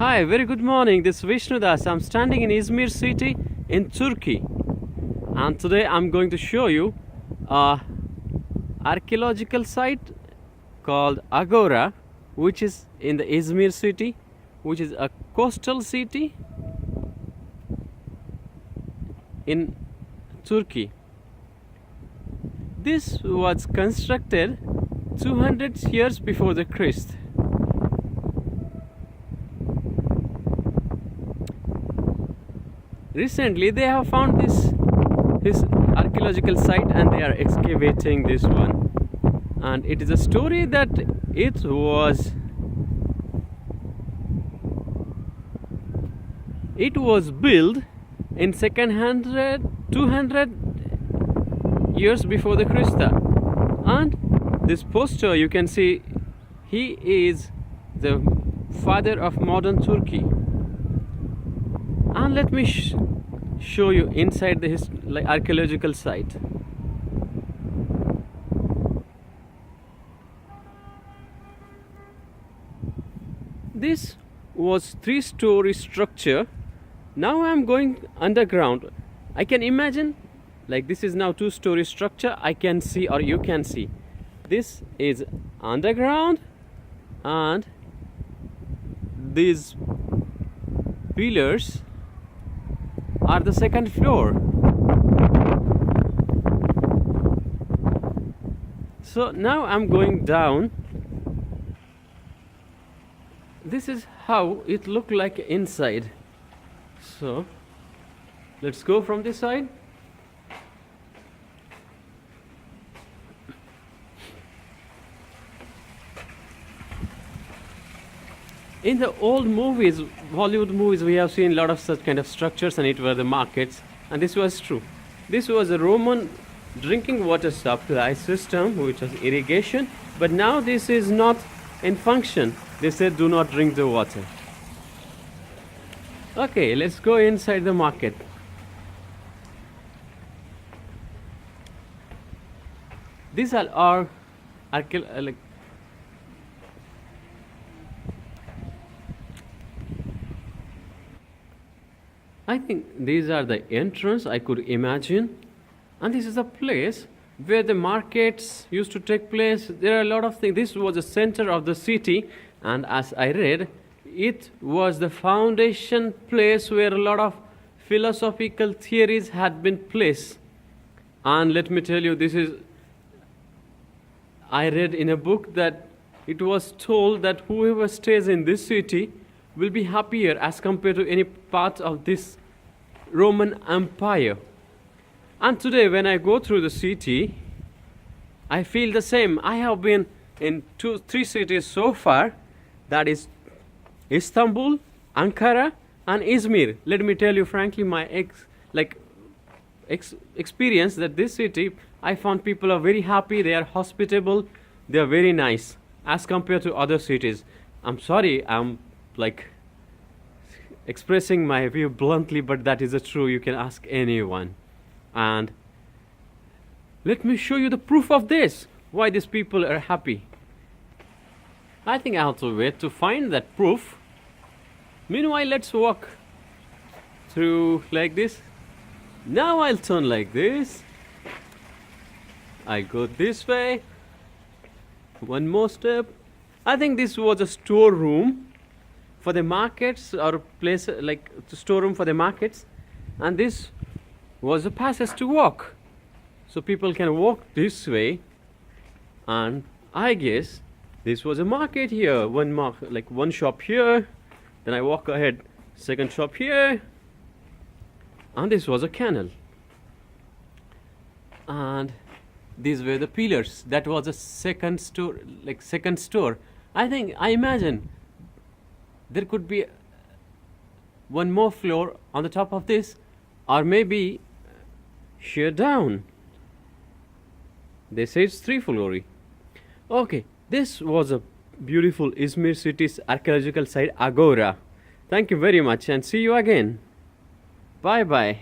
Hi, very good morning. This is Vishnudas. I'm standing in Izmir city in Turkey, and today I'm going to show you a archaeological site called Agora, which is in the Izmir city, which is a coastal city in Turkey. This was constructed 200 years before the Christ. Recently they have found this archaeological site and they are excavating this one, and it is a story that it was built in 200 years before the Christ. And this poster, you can see he is the father of modern Turkey. And let me show you inside the archaeological site. This was 3-story structure. Now I am going underground. I can imagine this is now 2-story structure. I can see, or you can see, this is underground, and these pillars are the second floor. So now I'm going down. This is how it looked like inside. So let's go from this side. In the old movies, Hollywood movies, we have seen a lot of such kind of structures, and it were the markets, and this was true. This was a Roman drinking water supply system, which was irrigation, but now this is not in function. They said do not drink the water. Okay, let's go inside the market. These are our I think these are the entrance, I could imagine, and this is a place where the markets used to take place. There are a lot of things. This was the center of the city, and as I read, it was the foundation place where a lot of philosophical theories had been placed. And let me tell you, I read in a book that it was told that whoever stays in this city will be happier as compared to any part of this Roman Empire. And today when I go through the city, I feel the same. I have been in 3 cities so far, that is Istanbul, Ankara and Izmir. Let me tell you frankly my experience that this city, I found people are very happy, they are hospitable, they are very nice as compared to other cities. I'm sorry, I'm expressing my view bluntly, but that is the truth. You can ask anyone. And let me show you the proof of this, why these people are happy. I think I have to wait to find that proof. Meanwhile, let's walk through like this. Now I'll turn like this. I go this way. One more step. I think this was a storeroom for the markets, or place like the storeroom for the markets, and this was a passage to walk, so people can walk this way. And I guess this was a market here. One shop here, then I walk ahead, second shop here, and this was a canal, and these were the pillars. That was a second store. I imagine there could be one more floor on the top of this, or maybe sheer down. They say it's 3-story. Okay, this was a beautiful Izmir city's archaeological site, Agora. Thank you very much, and see you again. Bye bye.